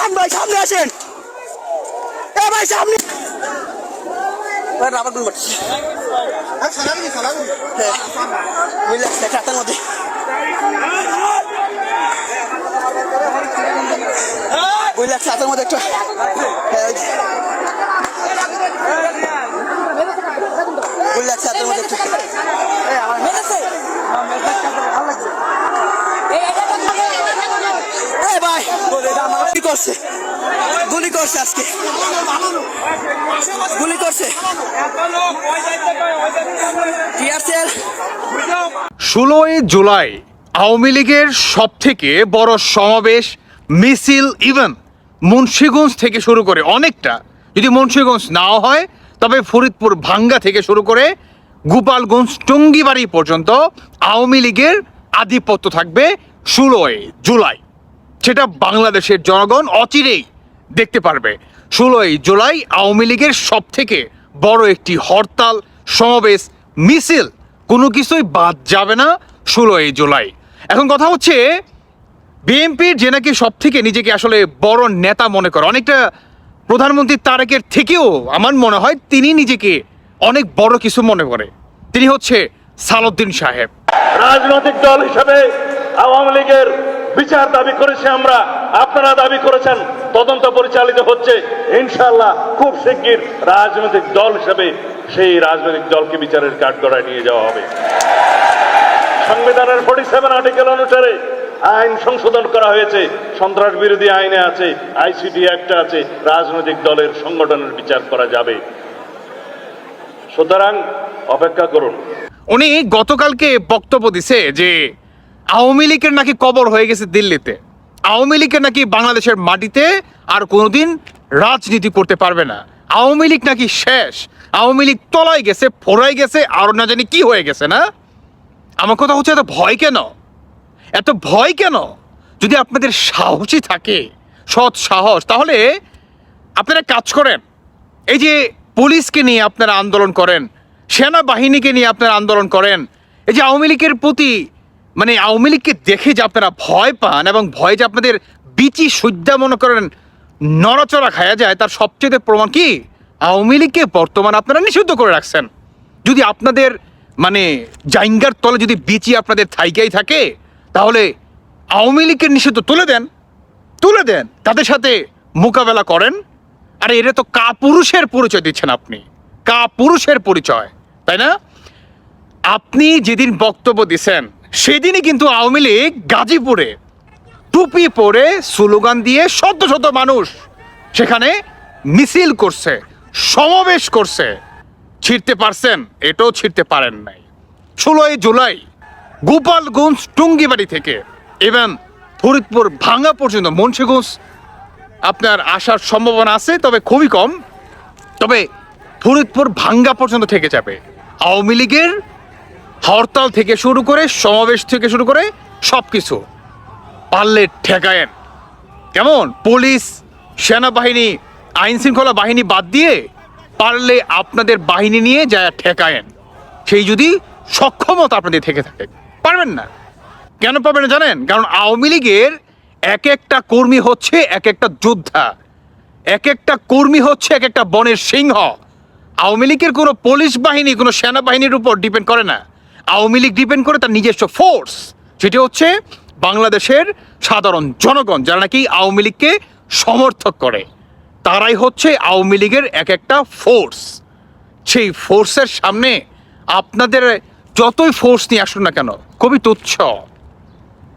দাঁড়ান ভাই, সামনে আসেন। এ ভাই সামনে ভাই, রাবার গুলো মারছে। বুঝলে রাতের মধ্যে বুঝলে রাতের মধ্যে একটা বুঝলে রাতের মধ্যে একটা ভাই গুলি করছে, গুলি করছে, আজকে গুলি করছে। 16ই জুলাই আওয়ামী লীগের সব থেকে বড় সমাবেশ, মিছিল, ইভেন মুন্সিগঞ্জ থেকে শুরু করে অনেকটা, যদি মুন্সিগঞ্জ নাও হয় তবে ফরিদপুর ভাঙ্গা থেকে শুরু করে গোপালগঞ্জ টঙ্গিবাড়ি পর্যন্ত আওয়ামী লীগের আধিপত্য থাকবে 16ই জুলাই। সেটা বাংলাদেশের জনগণ অচিরেই দেখতে পারবে। 16ই জুলাই আওয়ামী লীগের সব থেকে বড় একটি হরতাল, সমাবেশ, মিছিল, কোনো কিছুই বাদ যাবে না 16ই জুলাই। এখন কথা হচ্ছে, বিএনপির যে নাকি সব থেকে নিজেকে আসলে বড় নেতা মনে করে, অনেকটা প্রধানমন্ত্রী তারেকের থেকেও আমার মনে হয় তিনি নিজেকে অনেক বড় কিছু মনে করে, তিনি হচ্ছে সালাউদ্দিন সাহেব। রাজনৈতিক দল হিসেবে আওয়ামী লীগের বিচার দাবি করেছি আমরা, আপনারা দাবি করেছেন, তদন্ত পরিচালিত হচ্ছে। ইনশাআল্লাহ খুব শিগগির রাজনৈতিক দল হিসেবে সেই রাজনৈতিক দলকে বিচারের কাঠগড়ায় নিয়ে যাওয়া হবে। সংবিধানের 47 আর্টিকেল অনুসারে আইন সংশোধন করা হয়েছে, সন্ত্রাস বিরোধী আইনে আছে, আইসিটি অ্যাক্টে আছে, রাজনৈতিক দলের সংগঠনের বিচার করা যাবে। সুতরাং অপেক্ষা করুন। উনি গতকালকে বক্তব্য দিছে যে আওয়ামী লীগের নাকি কবর হয়ে গেছে দিল্লিতে, আওয়ামী লীগের নাকি বাংলাদেশের মাটিতে আর কোনোদিন রাজনীতি করতে পারবে না, আওয়ামী লীগ নাকি শেষ, আওয়ামী লীগ তলায় গেছে, ফোরাই গেছে, আর না জানি কি হয়ে গেছে। না, আমার কথা হচ্ছে এত ভয় কেন, এত ভয় কেন? যদি আপনাদের সাহসী থাকে, সৎ সাহস, তাহলে আপনারা কাজ করেন। এই যে পুলিশকে নিয়ে আপনারা আন্দোলন করেন, সেনাবাহিনীকে নিয়ে আপনারা আন্দোলন করেন, এই যে আওয়ামী লীগের প্রতি, মানে আওয়ামী লীগকে দেখে যে আপনারা ভয় পান এবং ভয় যে আপনাদের বিচি সুদ্ধা মনে করেন নড়াচড়া খায়া যায়, তার সবচেয়ে প্রমাণ কি? আওয়ামী লীগকে বর্তমানে আপনারা নিষিদ্ধ করে রাখছেন। যদি আপনাদের মানে জাইঙ্গার তলে যদি বিচি আপনাদের থাইকাই থাকে, তাহলে আওয়ামী লীগের নিষিদ্ধ তুলে দেন, তুলে দেন, তাদের সাথে মোকাবেলা করেন। আরে এটা তো কাপুরুষের পরিচয় দিচ্ছেন আপনি, কাপুরুষের পরিচয়, তাই না? আপনি যেদিন বক্তব্য দিচ্ছেন সেদিনই কিন্তু আওয়ামী লীগ গাজীপুরে টুপি পরে স্লোগান দিয়ে শত শত মানুষ সেখানে মিছিল করছে, সমাবেশ করছে। ছিঁড়তে পারছেন? এটাও ছিঁড়তে পারেন নাই। 16ই জুলাই গোপালগঞ্জ টঙ্গিবাড়ি থেকে এবং ফরিদপুর ভাঙ্গা পর্যন্ত, মুন্সিগঞ্জ আপনার আসার সম্ভাবনা আছে তবে খুবই কম, তবে ফরিদপুর ভাঙ্গা পর্যন্ত থেকে যাবে। আওয়ামী লীগের হরতাল থেকে শুরু করে, সমাবেশ থেকে শুরু করে সব কিছু পারলে ঠেকায়েন। কেমন? পুলিশ, সেনাবাহিনী, আইন শৃঙ্খলা বাহিনী বাদ দিয়ে পারলে আপনাদের বাহিনী নিয়ে যায় ঠেকায়েন। সেই যদি সক্ষমতা আপনাদের থেকে থাকে, পারবেন না। কেন পারবেন না জানেন? কারণ আওয়ামী লীগের এক একটা কর্মী হচ্ছে এক একটা যোদ্ধা, এক একটা কর্মী হচ্ছে এক একটা বনের সিংহ। আওয়ামী লীগের কোনো পুলিশ বাহিনী, কোনো সেনাবাহিনীর উপর ডিপেন্ড করে না। আওয়ামী লীগ ডিপেন্ড করে তার নিজস্ব ফোর্স, যেটি হচ্ছে বাংলাদেশের সাধারণ জনগণ, যারা নাকি আওয়ামী লীগকে সমর্থক করে। তারাই হচ্ছে আওয়ামী লীগের এক একটা ফোর্স। সেই ফোর্সের সামনে আপনাদের যতই ফোর্স নিয়ে আসুন না কেন, খুবই তুচ্ছ।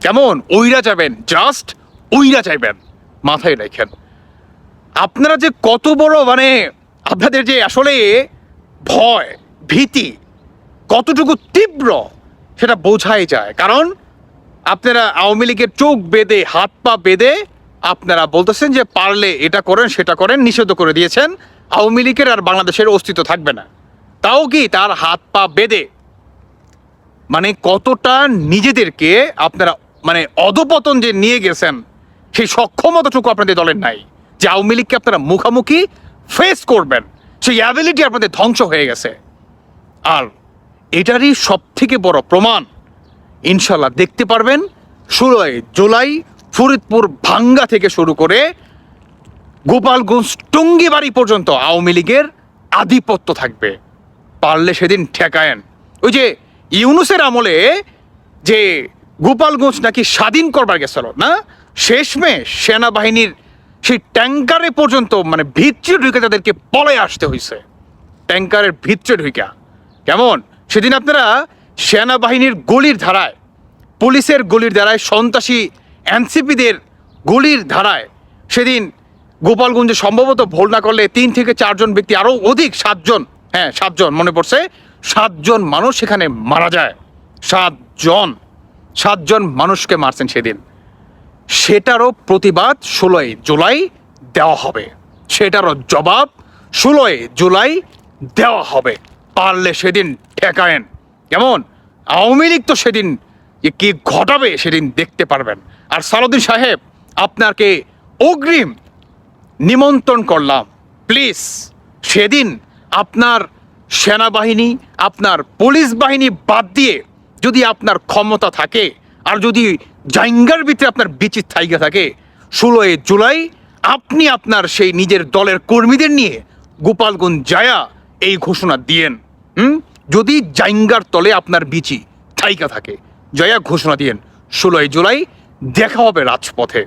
কেমন? উইরা যাবেন, জাস্ট উইরা যাবেন, মাথায় রাখেন। আপনারা যে কত বড়, মানে আপনাদের যে আসলে ভয়, ভীতি কতটুকু তীব্র সেটা বোঝাই যায়। কারণ আপনারা আওয়ামী লীগের চোখ বেঁধে, হাত পা বেঁধে আপনারা বলতেছেন যে পারলে এটা করেন, সেটা করেন, নিষিদ্ধ করে দিয়েছেন। আওয়ামী লীগের আর বাংলাদেশের অস্তিত্ব থাকবে না, তাও কি তার হাত পা বেঁধে। মানে কতটা নিজেদেরকে আপনারা মানে অধপতন যে নিয়ে গেছেন, সেই সক্ষমতাটুকু আপনাদের দলের নাই যে আওয়ামী লীগকে আপনারা মুখামুখি ফেস করবেন। সেই অ্যাবিলিটি আপনাদের ধ্বংস হয়ে গেছে। আর এটারই সব থেকে বড় প্রমাণ ইনশাল্লাহ দেখতে পারবেন 16ই জুলাই ফরিদপুর ভাঙ্গা থেকে শুরু করে গোপালগঞ্জ টঙ্গিবাড়ি পর্যন্ত আওয়ামী লীগের আধিপত্য থাকবে। পারলে সেদিন ঠেকায়েন। ওই যে ইউনূসের আমলে যে গোপালগঞ্জ নাকি স্বাধীন করবার গেছিল না, শেষমেশ সেনাবাহিনীর সেই ট্যাঙ্কারে পর্যন্ত মানে ভিতরে ঢুকে তাদেরকে পলায় আসতে হয়েছে। ট্যাঙ্কারের ভিতরে ঢুকা কেমন সেদিন আপনারা সেনাবাহিনীর গলির ধারায়, পুলিশের গলির ধারায়, সন্ত্রাসী এনসিপিদের গলির ধারায় সেদিন গোপালগঞ্জে সম্ভবত ভুল না করলে 3 থেকে 4 জন ব্যক্তি, আরও অধিক 7 জন, হ্যাঁ 7 জন মনে পড়ছে, 7 জন মানুষ সেখানে মারা যায়। 7 জন মানুষকে মারছেন সেদিন। সেটারও প্রতিবাদ 16 জুলাই দেওয়া হবে, সেটারও জবাব 16 জুলাই দেওয়া হবে। পারলে সেদিন ঠেকায়েন। কেমন আওয়ামী লীগ তো সেদিন কি ঘটাবে সেদিন দেখতে পারবেন। আর সালাউদ্দিন সাহেব, আপনাকে অগ্রিম নিমন্ত্রণ করলাম, প্লিজ সেদিন আপনার সেনাবাহিনী, আপনার পুলিশ বাহিনী বাদ দিয়ে যদি আপনার ক্ষমতা থাকে আর যদি জাইঙ্গার ভিতরে আপনার বিচিত থাইগা থাকে, 16 জুলাই আপনি আপনার সেই নিজের দলের কর্মীদের নিয়ে গোপালগঞ্জ যায়া এই ঘোষণা দিয়েন। যদি জাইঙ্গার তলে আপনার বিচি থাইকা থাকে, জয়া ঘোষণা দিয়েন। 16 জুলাই দেখা হবে রাজপথে।